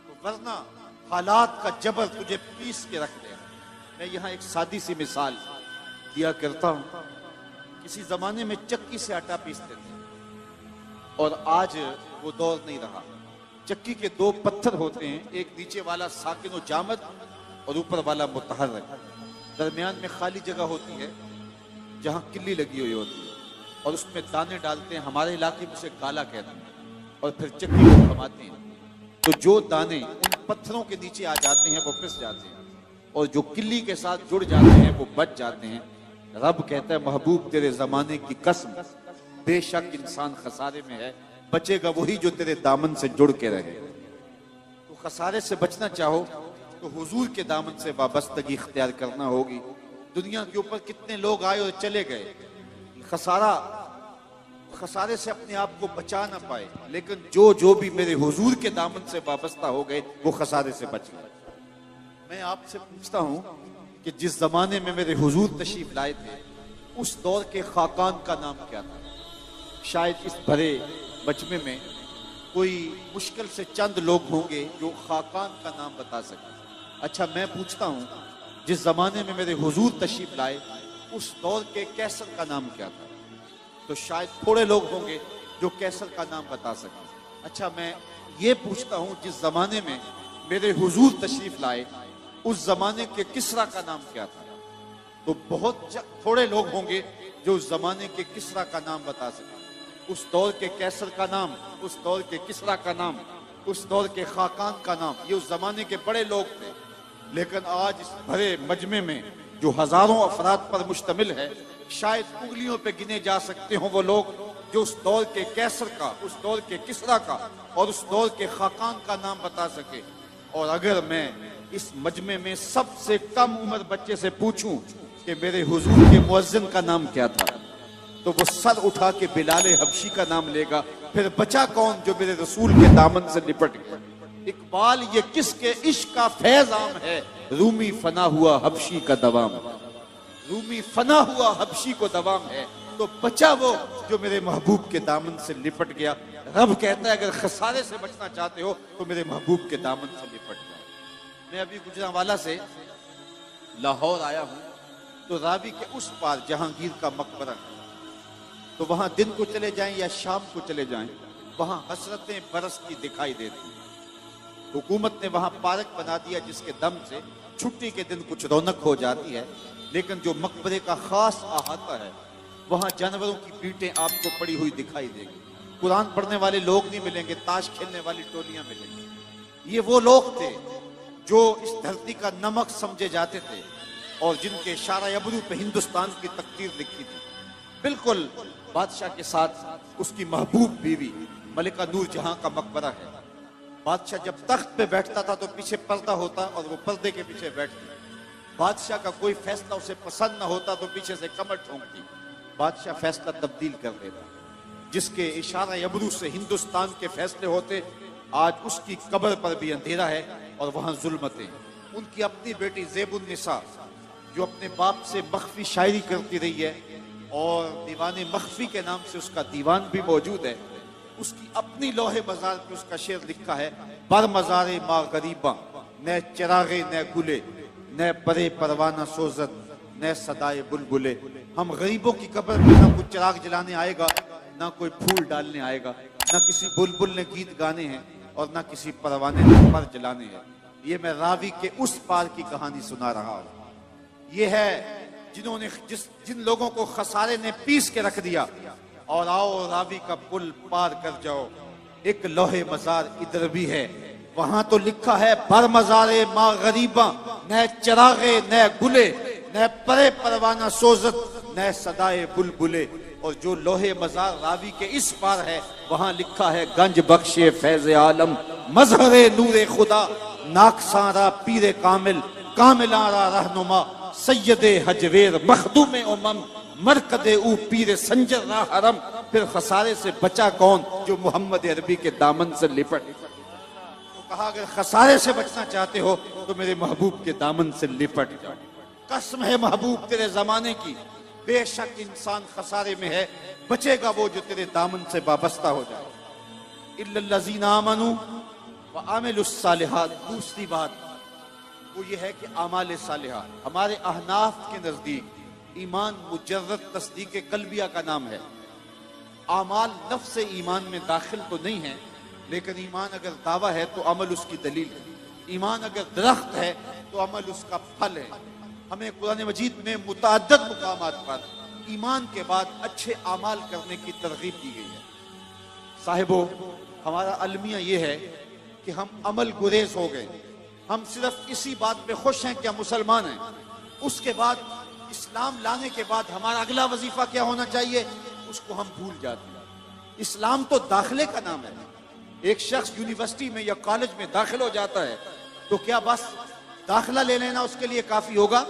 तो वरना हालात का जबर तुझे पीस के रख देगा। मैं यहाँ एक सादी सी मिसाल दिया करता हूँ। किसी जमाने में चक्की से आटा पीसते थे और आज वो दौर नहीं रहा। चक्की के दो पत्थर होते हैं, एक नीचे वाला साकिन व जामद और ऊपर वाला मुतहर्रिक। दरमियान में खाली जगह होती है जहां किल्ली लगी हुई होती है और उसमें दाने डालते हैं। हमारे इलाके में उसे गाला कहते हैं और फिर चक्की को घुमाते हैं। तो जो दाने उन पत्थरों के नीचे आ जाते हैं वो पिस जाते हैं और जो किल्ली के साथ जुड़ जाते हैं वो बच जाते हैं। रब कहता है महबूब तेरे जमाने की कसम, बेशक इंसान खसारे में है, बचेगा वही जो तेरे दामन से जुड़ के रहे। तो खसारे से बचना चाहो तो हुजूर के दामन से वाबस्तगी इख्तियार करना होगी। दुनिया के ऊपर कितने लोग आए और चले गए, खसारे से अपने आप को बचा ना पाए, लेकिन जो भी मेरे हुजूर के दामन से वाबस्ता हो गए वो खसारे से बच गए। मैं आपसे पूछता हूं कि जिस जमाने में मेरे हुजूर तशरीफ लाए थे उस दौर के खाकान का नाम क्या था? शायद इस भरे मजमे में कोई मुश्किल से चंद लोग होंगे जो खाकान का नाम बता सके। अच्छा, मैं पूछता हूं जिस जमाने में मेरे हुजूर तशरीफ लाए उस दौर के कैसर का नाम क्या था? तो शायद थोड़े लोग होंगे जो कैसर का नाम बता सकें। अच्छा, मैं ये पूछता हूं जिस जमाने में मेरे हुजूर तशरीफ लाए उस जमाने के किसरा का नाम क्या था? तो बहुत थोड़े लोग होंगे जो उस जमाने के किसरा का नाम बता सकें। उस दौर के कैसर का नाम, उस दौर के किसरा का नाम, उस दौर के खाकान का नाम, ये उस जमाने के बड़े लोग थे। लेकिन आज इस भरे मजमे में जो हजारों अफराद पर मुश्तमिल है, शायद उंगलियों पे गिने जा सकते हो वो लोग जो उस दौर के कैसर का, उस दौर के किसरा का और उस दौर के खाकान का नाम बता सके। और अगर मैं इस मजमे में सबसे कम उम्र बच्चे से पूछूं कि मेरे हुजूर के मुअज्जिन का नाम क्या था, तो वो सर उठा के बिलाले हबशी का नाम लेगा। फिर बचा कौन जो मेरे रसूल के दामन से लिपट गया? इकबाल ये किसके इश्क का फैज आम है, रूमी फना हुआ हबशी का दवाम। रूमी फना हुआ हबशी को दवाम है, तो बचा वो जो मेरे महबूब के दामन से लिपट गया। रब कहता है अगर खसारे से बचना चाहते हो तो मेरे महबूब के दामन से लिपट जाओ। मैं अभी गुजरांवाला से लाहौर आया हूं, तो रावी के उस पार जहांगीर का मकबरा है, तो वहां दिन को चले जाएं या शाम को चले जाएं, वहां हसरतें बरसती दिखाई देती हैं। हुकूमत ने वहां पार्क बना दिया जिसके दम से छुट्टी के दिन कुछ रौनक हो जाती है। लेकिन जो मकबरे का खास अहाता है वहां जानवरों की पीठें आपको पड़ी हुई दिखाई देगी। कुरान पढ़ने वाले लोग नहीं मिलेंगे, ताश खेलने वाली टोलियां मिलेंगी। ये वो लोग थे जो इस धरती का नमक समझे जाते थे और जिनके शारा अबरू पे हिंदुस्तान की तकदीर लिखी थी। बिल्कुल बादशाह के साथ उसकी महबूब बीवी मलिका नूर जहां का मकबरा है। बादशाह जब तख्त पे बैठता था तो पीछे पर्दा होता और वो पर्दे के पीछे बैठती। बादशाह का कोई फैसला उसे पसंद ना होता तो पीछे से कमर ठोंकती। बादशाह फैसला तब्दील कर देता। जिसके इशारा अबरू से हिंदुस्तान के फैसले होते, आज उसकी कब्र पर भी अंधेरा है और वहां जुल्मतें। उनकी अपनी बेटी ज़ेबुन्निसा जो अपने बाप से मख्फी शायरी करती रही है और दीवाने मख्फी के नाम से उसका दीवान भी मौजूद है, उसकी अपनी लोहे बाजार पे उसका शेर लिखा है, बर मजारे माँ गरीबा न चिरागे न गुले न परे परवाना सोजत न सदाए बुलबुले। हम गरीबों की कब्र में ना कोई चिराग जलाने आएगा, ना कोई फूल डालने आएगा, ना किसी बुलबुल ने गीत गाने हैं और ना किसी परवाने ने पर जलाने हैं। ये मैं रावी के उस पार की कहानी सुना रहा हूं। ये है जिन्होंने जिन लोगों को खसारे ने पीस के रख दिया। और आओ रावी का पुल पार कर जाओ, एक लोहे मजार इधर भी है, वहां तो लिखा है बर मजारे माँ गरीबा न चिरागे न गुले न परे परवाना सोजत न सदाए बुलबुले। और जो लोहे मजार रावी के इस पार है वहां लिखा है गंज बख्शे फैज आलम मजहरे नूरे खुदा नाकसारा पीरे कामिल कामिलारा रहनुमा सैयदे हजवेर मखदूम उमम मरकदे ऊ पीरे संजर रा हरम। फिर खसारे से बचा कौन जो मोहम्मद अरबी के दामन से लिपट। तो कहा अगर खसारे से बचना चाहते हो तो मेरे महबूब के दामन से लिपट जाओ। कसम है महबूब तेरे जमाने की बेशक इंसान खसारे में है, बचेगा वो जो तेरे दामन से वाबस्ता हो जाए। इल्लल्लज़ीना आमनू व आमिलुस सालिहात। दूसरी बात वो ये है कि आमाल सालिहा हमारे अहनाफ के नजदीक ईमान मुजर्रद तस्दीक कल्बिया का नाम है। आमाल नफ्स से ईमान में दाखिल तो नहीं है, लेकिन ईमान अगर दावा है तो अमल उसकी दलील है। ईमान अगर दरख्त है तो अमल उसका फल है। हमें कुरान मजीद में मुतअद्दिद मुकामात पर ईमान के बाद अच्छे आमाल करने की तरगीब दी गई है। साहिबो, हमारा अलमिया ये है कि हम अमल गुरेज हो गए। हम सिर्फ इसी बात पे खुश हैं कि हम मुसलमान हैं। उसके बाद इस्लाम लाने के बाद हमारा अगला वजीफा क्या होना चाहिए, उसको हम भूल जाते हैं। इस्लाम तो दाखिले का नाम है। एक शख्स यूनिवर्सिटी में या कॉलेज में दाखिल हो जाता है तो क्या बस दाखिला ले लेना उसके लिए काफी होगा,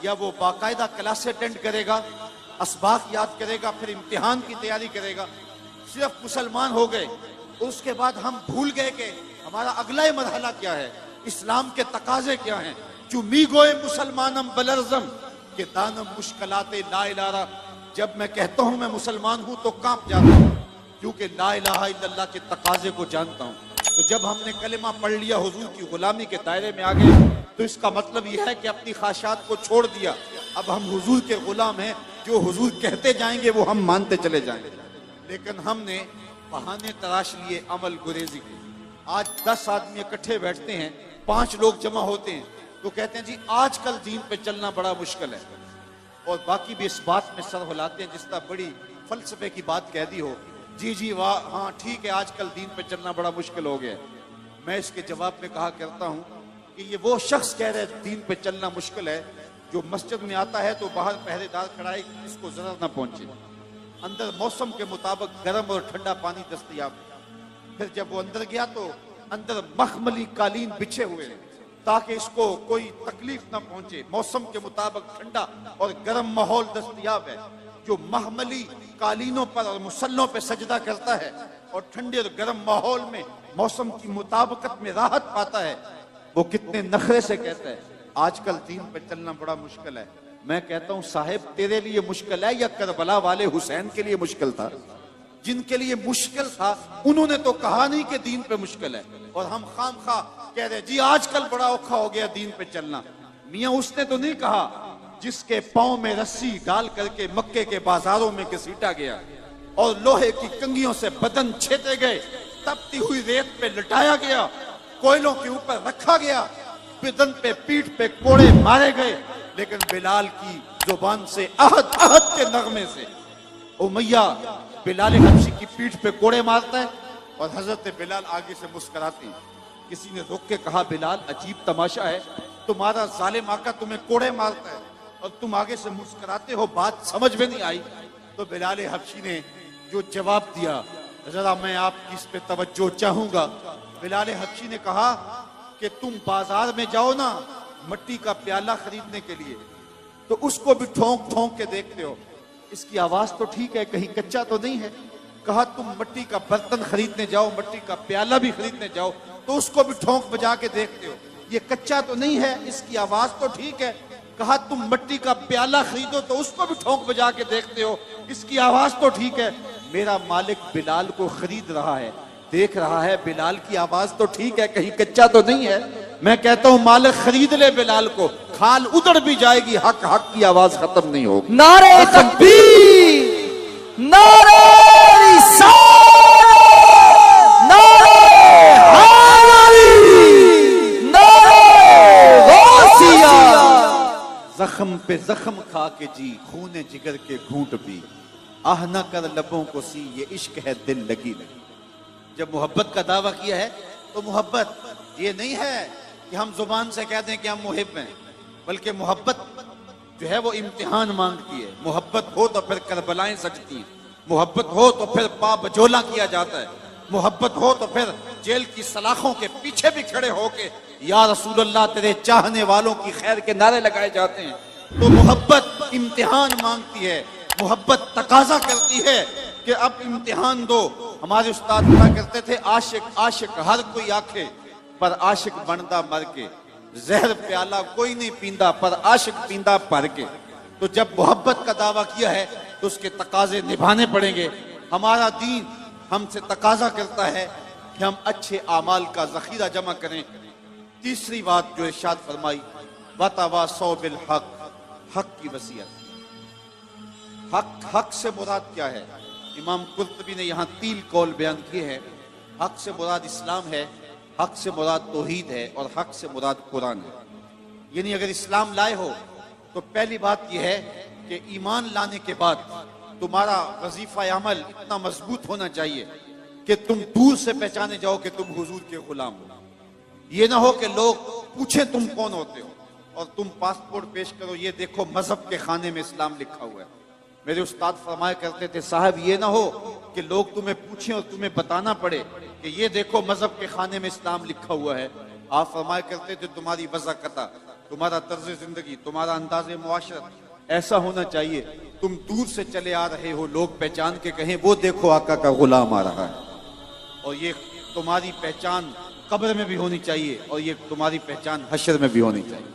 या वो बाकायदा क्लास अटेंड करेगा, असबाक याद करेगा, फिर इम्तिहान की तैयारी करेगा। सिर्फ मुसलमान हो गए, उसके बाद हम भूल गए कि हमारा अगला मरहला क्या है, इस्लाम के तकाजे क्या हैं। जो मी गोए मुसलमानम बलरजम के दानम मुश्किलाते ला इलाहा। जब मैं कहता हूं मैं मुसलमान हूं तो कांप जाता हूं, क्योंकि ला इलाहा इल्लल्लाह के तकाजे को जानता हूं। तो जब हमने कलिमा पढ़ लिया, हुजूर की गुलामी के दायरे में आ गए, तो इसका मतलब यह है कि अपनी ख्वाहिशात को छोड़ दिया। अब हम हुजूर के गुलाम हैं, जो हुजूर कहते जाएंगे वो हम मानते चले जाएंगे। लेकिन हमने बहाने तराश लिए अमल गुरेजी के। आज 10 आदमी इकट्ठे बैठते हैं, 5 लोग जमा होते हैं तो कहते हैं जी आजकल दीन पे चलना बड़ा मुश्किल है, और बाकी भी इस बात में सर हिलाते हैं जिस तरह बड़ी फलसफे की बात कह दी हो। जी जी वाह, हाँ ठीक है, आजकल दीन पे चलना बड़ा मुश्किल हो गया। मैं इसके जवाब में कहा करता हूँ कि ये वो शख्स कह रहे दीन पे चलना मुश्किल है जो मस्जिद में आता है तो बाहर पहरेदार खड़ा है इसको जरा ना पहुंचे, अंदर मौसम के मुताबिक गर्म और ठंडा पानी दस्तयाब। फिर जब वो अंदर गया तो अंदर मखमली कालीन बिछे हुए ताकि इसको कोई तकलीफ ना पहुंचे। मौसम के मुताबिक ठंडा और गर्म माहौल दस्तयाब है। जो महमली कालीनों पर और मुसल्लों पे सजदा करता है और ठंडे और गर्म माहौल में मौसम की मुताबिकत में राहत पाता है, वो कितने नखरे से कहता है आजकल दीन पे चलना बड़ा मुश्किल है। मैं कहता हूं साहिब, तेरे लिए मुश्किल है या करबला वाले हुसैन के लिए मुश्किल था? जिनके लिए मुश्किल था उन्होंने तो कहा नहीं कि दीन पे मुश्किल है, और हम खामखा कह रहे जी आजकल बड़ा औखा हो गया दीन पे चलना। मियां उसने तो नहीं कहा जिसके पांव में रस्सी डाल करके मक्के के बाजारों में घसीटा गया और लोहे की कंगियों से बदन छेदे गए, तपती हुई रेत पे लटाया गया, कोयलों के ऊपर रखा गया, बदन पे पीठ पे कोड़े मारे गए, लेकिन बिलाल की जुबान से अहद अहद के नगमे से उमैया बिलाल हबशी की पीठ पे कोड़े मारता है और हजरत बिलाल आगे से मुस्कुराती। किसी ने रोक के कहा बिलाल अजीब तमाशा है, तुम्हारा जालिम आका तुम्हें कोड़े मारता है और तुम आगे से मुस्कुराते हो, बात समझ में नहीं आई। तो बिलाल हबशी ने जो जवाब दिया, जरा मैं आपकी इस पे तवज्जो चाहूंगा। बिलाल हबशी ने कहा कि तुम बाजार में जाओ ना मट्टी का प्याला खरीदने के लिए, तो उसको भी ठोंक ठोंक के देखते हो, इसकी आवाज तो ठीक है, कहीं कच्चा तो नहीं है। कहा तुम मट्टी का बर्तन खरीदने जाओ, मट्टी का प्याला भी खरीदने जाओ, तो उसको भी ठोंक बजा के देखते हो, ये कच्चा तो नहीं है, इसकी आवाज तो ठीक है। कहा तुम मट्टी का प्याला खरीदो तो उसको भी ठोंक बजा के देखते हो, इसकी आवाज तो ठीक है। मेरा मालिक बिलाल को खरीद रहा है, देख रहा है बिलाल की आवाज तो ठीक है, कहीं कच्चा तो नहीं है। मैं कहता हूं मालिक खरीद ले बिलाल को, खाल उधर भी जाएगी, हक हक की आवाज खत्म नहीं होगी। नारे तकबीर, नारे रिसालत, नारे हैदरी, नारे गौसिया। जख्म पे जख्म खा के जी, खूने जिगर के घूंट पी, आह न कर लबों को सी, ये इश्क है दिल लगी लगी। जब मोहब्बत का दावा किया है तो मोहब्बत ये नहीं है कि हम जुबान से कह दें कि हम मुहिब हैं, बल्कि मोहब्बत जो है वो इम्तिहान मांगती है। मोहब्बत हो तो फिर करबलाएं सजती हैं, मोहब्बत हो तो फिर पा बजोला किया जाता है, मोहब्बत हो तो फिर जेल की सलाखों के पीछे भी खड़े होके या रसूल अल्लाह तेरे चाहने वालों की खैर के नारे लगाए जाते हैं। तो मोहब्बत इम्तिहान मांगती है, मोहब्बत तकाजा करती है कि अब इम्तिहान दो। हमारे उस्ताद कहा करते थे आशिक आशिक हर कोई आखे, पर आशिक बनता मर के, जहर प्याला कोई नहीं पींदा, पर आशिक पींदा भर के। तो जब मोहब्बत का दावा किया है तो उसके तकाजे निभाने पड़ेंगे। हमारा दीन हमसे तकाजा करता है कि हम अच्छे आमाल का जखीरा जमा करें। तीसरी बात जो इरशाद फरमाई, वतवासौ बिल हक, हक की वसीयत। हक से मुराद क्या है? इमाम कुर्तबी ने यहाँ 3 कौल बयान किए हैं। हक से मुराद इस्लाम है, हक से मुराद तौहीद है और हक से मुराद कुरान है। यानी अगर इस्लाम लाए हो तो पहली बात यह है कि ईमान लाने के बाद तुम्हारा वजीफा अमल इतना मजबूत होना चाहिए कि तुम दूर से पहचाने जाओ कि तुम हुजूर के गुलाम हो। ये ना हो कि लोग पूछे तुम कौन होते हो और तुम पासपोर्ट पेश करो, ये देखो मजहब के खाने में इस्लाम लिखा हुआ है। मेरे उस्ताद फरमाया करते थे, साहब ये ना हो कि लोग तुम्हें पूछें और तुम्हें बताना पड़े कि ये देखो मजहब के खाने में इस्लाम लिखा हुआ है। आप फरमाया करते थे, तुम्हारी वज़ाकता, तुम्हारा तर्ज जिंदगी, तुम्हारा अंदाज मुआशरत ऐसा होना चाहिए, तुम दूर से चले आ रहे हो, लोग पहचान के कहें वो देखो आका का गुलाम आ रहा है। और ये तुम्हारी पहचान कब्र में भी होनी चाहिए और ये तुम्हारी पहचान हशर में भी होनी चाहिए।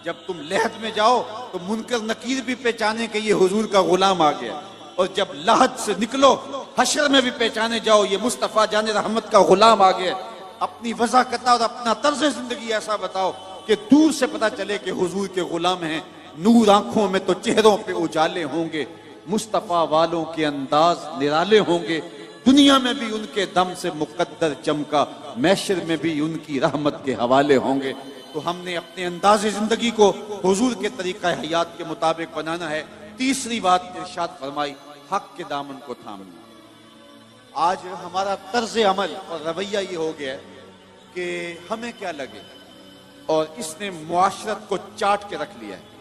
जब तुम लहद में जाओ तो मुनकर नकीर भी पहचाने कि ये हुजूर का गुलाम आ गया, और जब लहद से निकलो हशर में भी पहचाने जाओ ये मुस्तफ़ा जाने रहमत का गुलाम आ गया। अपनी वज़ाकता और अपना तर्ज जिंदगी ऐसा बताओ कि दूर से पता चले कि हुजूर के गुलाम हैं। नूर आंखों में तो चेहरों पे उजाले होंगे, मुस्तफ़ा वालों के अंदाज निराले होंगे। दुनिया में भी उनके दम से मुकद्दर चमका, मैशर में भी उनकी रहमत के हवाले होंगे। तो हमने अपने अंदाज़े जिंदगी को हुजूर के तरीक़ा हयात के मुताबिक बनाना है। तीसरी बात इरशाद फरमाई, हक के दामन को थामना। आज हमारा तर्ज अमल और रवैया ये हो गया कि हमें क्या लगे, और इसने मुआशरत को चाट के रख लिया है।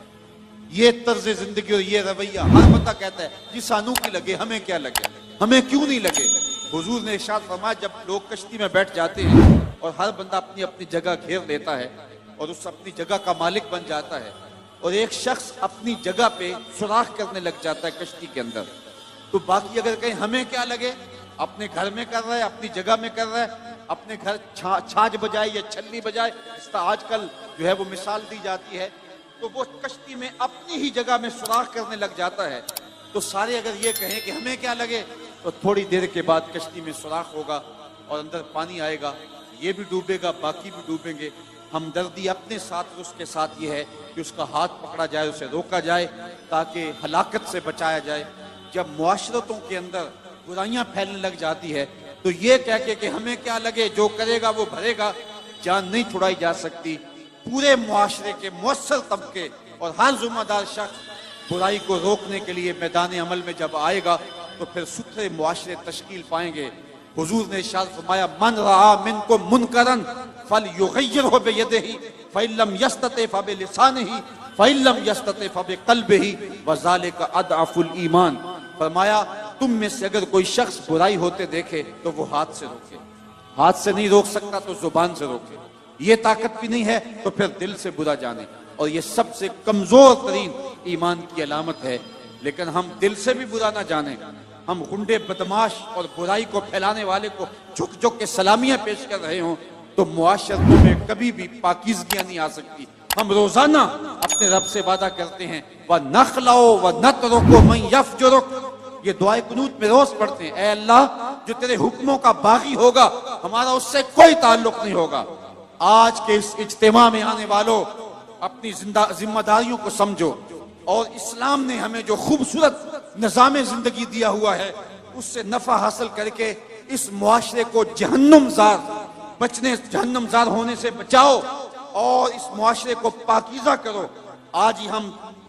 ये तर्ज जिंदगी और ये रवैया, हर बंदा कहता है जी सानू की लगे, हमें क्या लगे, हमें क्यों नहीं लगे। हुजूर ने इरशाद फरमाया, जब लोग कश्ती में बैठ जाते हैं और हर बंदा अपनी अपनी जगह घेर लेता है और उस अपनी जगह का मालिक बन जाता है, और एक शख्स अपनी जगह पे सुराख करने लग जाता है कश्ती के अंदर, तो बाकी अगर कहीं हमें क्या लगे, अपने घर में कर रहा है, अपनी जगह में कर रहा है, अपने घर छाछ बजाए या छल्ली बजाए, इसका आजकल जो है वो मिसाल दी जाती है, तो वो कश्ती में अपनी ही जगह में सुराख करने लग जाता है। तो सारे अगर ये कहें कि हमें क्या लगे, तो थोड़ी देर के बाद कश्ती में सुराख होगा और अंदर पानी आएगा, ये भी डूबेगा, बाकी भी डूबेंगे। हमदर्दी अपने साथ और उसके साथ ये है कि उसका हाथ पकड़ा जाए, उसे रोका जाए ताकि हलाकत से बचाया जाए। जब मुआशरतों के अंदर बुराइयां फैलने लग जाती है तो ये कह के कि हमें क्या लगे, जो करेगा वो भरेगा, जान नहीं छुड़ाई जा सकती। पूरे मुआशरे के मुअस्सर तबके और हर जिम्मेदार शख्स बुराई को रोकने के लिए मैदान अमल में जब आएगा तो फिर सुथरे मुआशरे तश्कील पाएंगे। हुजूर ने इरशाद फरमाया, मन रहा मिनकुम मुनकरन फलयुगय्यिरहु बियदिही फइल्लम यस्तति फबिलिसानिही फइल्लम यस्तति फबिक़ल्बिही वज़ालिका अदअफुल ईमान। फरमाया, तुम में से अगर कोई शख्स बुराई होते देखे तो वो हाथ से रोके, हाथ से नहीं रोक सकता तो जुबान से रोके, ये ताकत भी नहीं है तो फिर दिल से बुरा जाने, और ये सबसे कमजोर तरीन ईमान की अलामत है। लेकिन हम दिल से भी बुरा ना जाने, हम गुंडे बदमाश और बुराई को फैलाने वाले को झुक झुक के सलामियां पेश कर रहे हों तो मुआशरतों में कभी भी पाकीज़गियां नहीं आ सकती। हम रोजाना अपने रब से वादा करते हैं, व नखलाओ व नतरुको मन यफजुरुक, ये दुआए कुनूत में रोज पढ़ते हैं, ऐ अल्लाह जो तेरे हुक्मों का बागी होगा हमारा उससे कोई ताल्लुक नहीं होगा। आज के इस इज्तिमा में आने वालों, अपनी जिम्मेदारियों को समझो, और इस्लाम ने हमें जो खूबसूरत निज़ाम जिंदगी दिया हुआ है उससे नफा हासिल करके इस मुआशरे को जहन्नमज़ार होने से बचाओ और इस मुआशरे को पाकीज़ा करो। आज ही हम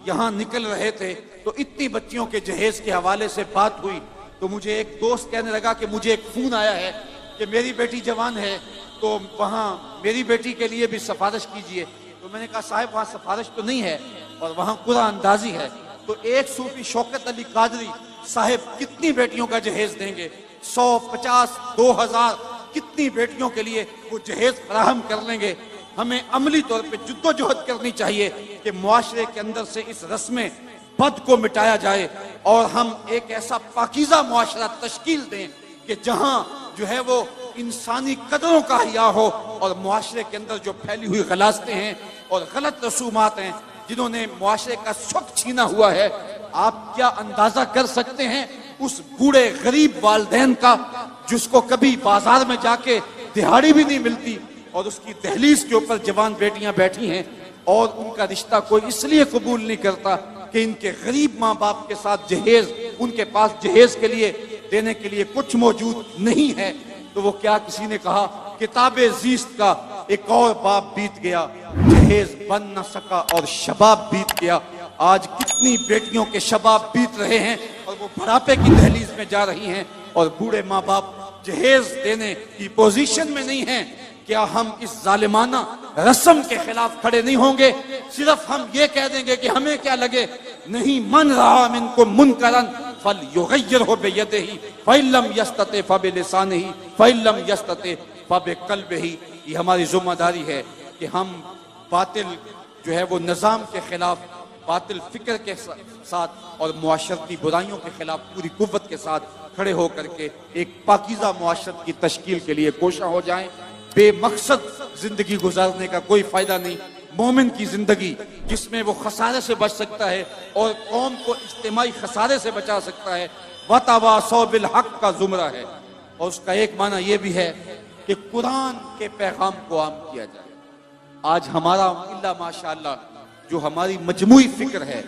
यहाँ निकल रहे थे तो इतनी बच्चियों के जहेज के हवाले से बात हुई तो मुझे एक दोस्त कहने लगा कि मुझे एक फोन आया है कि मेरी बेटी जवान है तो वहाँ मेरी बेटी के लिए भी सिफारिश कीजिए। तो मैंने कहा, साहब वहाँ सिफारिश तो नहीं है और वहाँ कुरान अंदाजी है। तो एक सूफी शौकत अली कादरी साहब कितनी बेटियों का जहेज देंगे, 100, 50, 2000 कितनी बेटियों के लिए वो जहेज फराहम कर लेंगे। हमें अमली तौर पे जुद्दोजहद करनी चाहिए कि मुआशरे के अंदर से इस रस्म बद को मिटाया जाए और हम एक ऐसा पाकीज़ा मुआशरा तश्कील दें कि जहाँ जो है वो इंसानी कदरों का हिया हो और मुआशरे के अंदर जो फैली हुई गलास्तें हैं और गलत रसूमात हैं जिन्होंने मुआशरे का सुख छीना हुआ है, आप क्या अंदाजा कर सकते हैं उस बूढ़े गरीब वालिदैन का जिसको कभी बाजार में जाके दिहाड़ी भी नहीं मिलती और उसकी दहलीज के ऊपर जवान बेटियां बैठी हैं और उनका रिश्ता कोई इसलिए कबूल नहीं करता कि इनके गरीब माँ बाप के साथ जहेज, उनके पास जहेज के लिए देने के लिए कुछ मौजूद नहीं है। तो वो क्या किसी ने कहा, किताबे जीस्त का एक और बाप बीत गया, जहेज बन न सका और शबाब बीत गया। आज कितनी बेटियों के शबाब बीत रहे हैं और वो बुढ़ापे की दहलीज में जा रही हैं और बूढ़े माँ बाप जहेज देने की पोजीशन में नहीं है। क्या हम इस जालिमाना रस्म के खिलाफ खड़े नहीं होंगे? सिर्फ हम ये कह देंगे कि हमें क्या लगे, नहीं मन रहा मिनको मुनकरन फल युगय्यिरहु बियदिही फइल्लम यस्तति फबिलिसानिही फइल्लम यस्तति फबिक़ल्बिही। ये हमारी जिम्मेदारी है कि हम बातिल जो है वो निजाम के खिलाफ, बातिल फिक्र के साथ और मुआशरती बुराइयों के खिलाफ पूरी कुव्वत के साथ खड़े होकर के एक पाकीज़ा मुआशरत की तश्कील के लिए कोशा हो जाएं। बेमकसद जिंदगी गुजारने का कोई फायदा नहीं। मोमिन की जिंदगी जिसमें वो खसारे से बच सकता है और कौम को इज्तिमाई खसारे से बचा सकता है, वतवासौ बिल हक का जुमरा है। और उसका एक माना यह भी है कि कुरान के पैगाम को आम किया जाए। आज हमारा इल्ला माशाअल्लाह जो हमारी मजमूई फिक्र है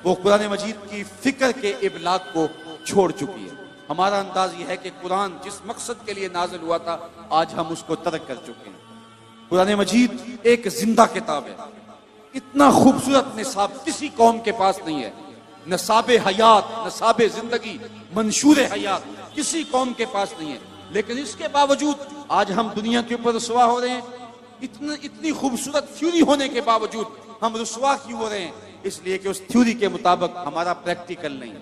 वो कुरान मजीद की फिक्र के इबलाग को छोड़ चुकी है। हमारा अंदाज यह है कि कुरान जिस मकसद के लिए नाजिल हुआ था आज हम उसको तर्क कर चुके हैं। कुरान मजीद एक जिंदा किताब है। इतना खूबसूरत निसाब किसी कौम के पास नहीं है। नसाबे हयात, नसाबे जिंदगी, मंशूर हयात किसी कौम के पास नहीं है। लेकिन इसके बावजूद आज हम दुनिया के ऊपर रुसवा हो रहे हैं। इतनी खूबसूरत थ्योरी होने के बावजूद हम रुसवा क्यों हो रहे हैं? इसलिए कि उस थ्योरी के मुताबिक हमारा प्रैक्टिकल नहीं है।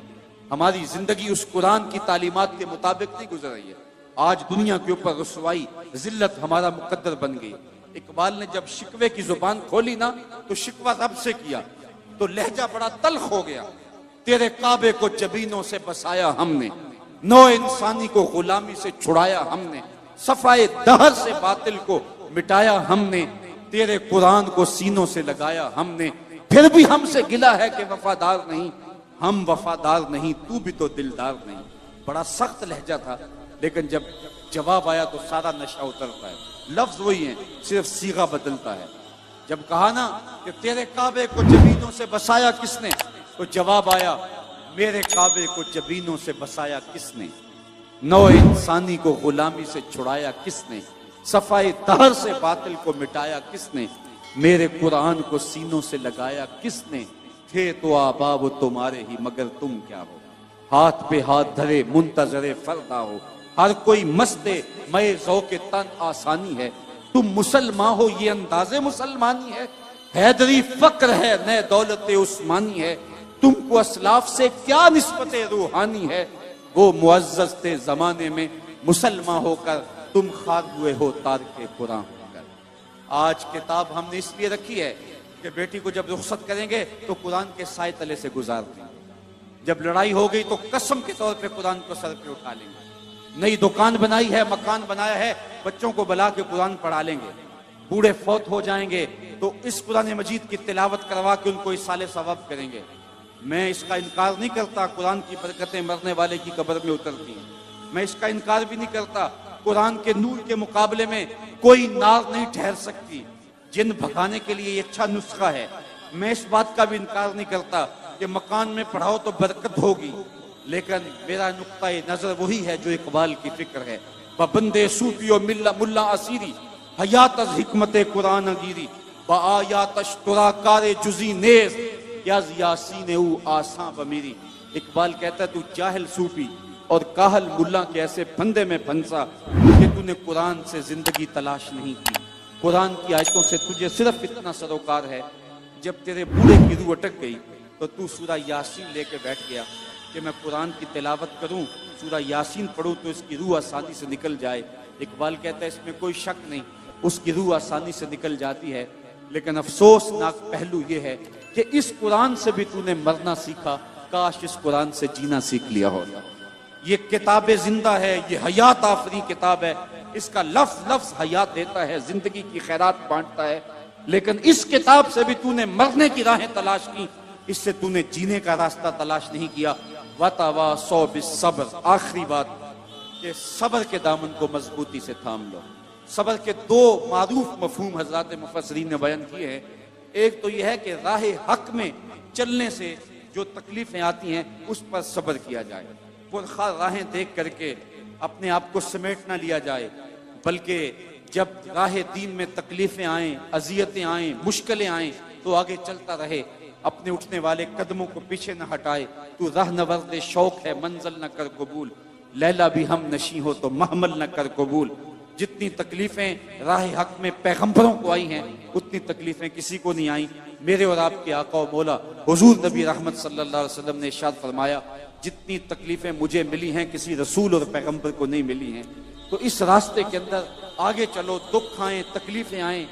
हमारी जिंदगी उस कुरान की तालीमात के मुताबिक नहीं गुजर रही है। आज दुनिया के ऊपर रुसवाई, जिल्लत हमारा मुकद्दर बन गई। इकबाल ने जब शिकवे की जुबान खोली ना तो शिकवा रब से किया तो लहजा बड़ा तल्ख हो गया। तेरे काबे को जबीनों से बसाया हमने, नौ इंसानी को गुलामी से छुड़ाया हमने, सफाए दहर से बातिल को मिटाया हमने, तेरे कुरान को सीनों से लगाया हमने, फिर भी हमसे गिला है कि वफादार नहीं। हम वफादार नहीं, तू भी तो दिलदार नहीं। बड़ा सख्त लहजा था, लेकिन जब जवाब आया तो सारा नशा उतरता है। लफ्ज वही है, सिर्फ सीगा बदलता है। जब कहा ना कि तेरे काबे को जबीनों से बसाया किसने, तो जवाब आया मेरे काबे को जबीनों से बसाया किसने, नौ इंसानी को गुलामी से छुड़ाया किसने, सफाई तहर से बातिल को मिटाया किसने, मेरे कुरान को सीनों से लगाया किसने, थे तो आबाब तुम्हारे ही मगर तुम क्या हो, हाथ पे हाथ धरे मुंतजरे फरदा हो, हर कोई मस्ते मैं ज़ौक़े तन आसानी है, तुम मुसलमान हो ये अंदाज़े मुसलमानी है, हैदरी फक्र है नए दौलत उस्मानी है, तुमको असलाफ से क्या निस्बत रूहानी है, वो मुअज़्ज़ज़ थे जमाने में मुसलमान होकर, तुम खाक हुए हो तारिके कुरान होकर। आज किताब हमने इसलिए रखी है कि बेटी को जब रुखसत करेंगे तो कुरान के साए तले से गुजार देंगे। जब लड़ाई हो गई तो कसम के तौर पे कुरान को सर पे उठा लेंगे। नई दुकान बनाई है, मकान बनाया है, बच्चों को बुला के कुरान पढ़ा लेंगे। बूढ़े फौत हो जाएंगे तो इस कुरान मजीद की तिलावत करवा के उनको इसाले सवाब करेंगे। मैं इसका इनकार नहीं करता, कुरान की बरकतें मरने वाले की कब्र में उतरती हैं। मैं इसका इनकार भी नहीं करता, कुरान के नूर के मुकाबले में कोई नार नहीं ठहर सकती। जिन भगाने के लिए ये अच्छा नुस्खा है। मैं इस बात का भी इनकार नहीं करता कि मकान में पढ़ाओ तो बरकत होगी, लेकिन मेरा नुक्ता नजर वही है जो इकबाल की फिक्र है। बंदे सूफियो मिल्ला मुल्ला असीरी हयात हिकमत कुरान गिरी बायात कारे जुजी नेज यासीन आसा बमीरी। इकबाल कहता है तू जाहिल सूफी और काहल मुल्ला के ऐसे फंदे में फंसा कि तूने कुरान से जिंदगी तलाश नहीं की। कुरान की आयतों से तुझे सिर्फ इतना सरोकार है, जब तेरे बूढ़े की रूह अटक गई तो तू सूरा यासीन लेके बैठ गया कि मैं कुरान की तिलावत करूं, सूरा यासीन पढ़ूं तो इसकी रूह आसानी से निकल जाए। इकबाल कहता है इसमें कोई शक नहीं, उसकी रूह आसानी से निकल जाती है, लेकिन अफसोसनाक पहलू ये है कि इस कुरान से भी तूने मरना सीखा, काश इस कुरान से जीना सीख लिया होता। ये किताब जिंदा है, ये हयात आफरी किताब है, इसका लफ्ज लफ्ज हयात देता है, जिंदगी की खैरात बांटता है। लेकिन इस किताब से भी तूने मरने की राहें तलाश की, इससे तूने जीने का रास्ता तलाश नहीं किया। वतावा सौ बिस्सब्र, आखिरी बात कि सब्र के दामन को मजबूती से थाम लो। सब्र के दो मारूफ मफहूम हजरात मुफस्सिरीन ने बयान किए हैं। एक तो यह है कि राह हक में चलने से जो तकलीफें आती हैं उस पर सब्र किया जाए, पुरखा राहें देख करके अपने आप को समेट ना लिया जाए, बल्कि जब राह दीन में तकलीफें आए, अजियतें आए, मुश्किलें आए तो आगे चलता रहे, अपने उठने वाले कदमों को पीछे न हटाए। तू राह नवर्द शौक है मंजिल न कर कबूल, लैला भी हम नशी हो तो महमल न कर कबूल। जितनी तकलीफें राह हक में पैगंबरों को आई हैं उतनी तकलीफें किसी को नहीं आई। मेरे और आपके आका व मौला हुजूर नबी रहमत सल्लल्लाहु अलैहि वसल्लम ने इरशाद फरमाया, जितनी तकलीफें मुझे मिली हैं किसी रसूल और पैगंबर को नहीं मिली हैं। तो इस रास्ते के अंदर आगे चलो, दुख आए, तकलीफें आए,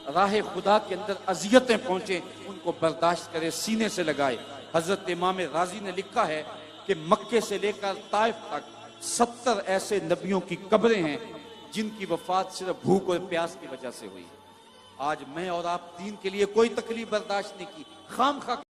राह खुदा के अंदर अजियतें पहुंचे, उनको बर्दाश्त करे, सीने से लगाए। हजरत इमाम राजी ने लिखा है कि मक्के से लेकर ताइफ तक 70 ऐसे नबियों की कब्रें हैं जिनकी वफात सिर्फ भूख और प्यास की वजह से हुई। आज मैं और आप दीन के लिए कोई तकलीफ बर्दाश्त नहीं की, खाम खा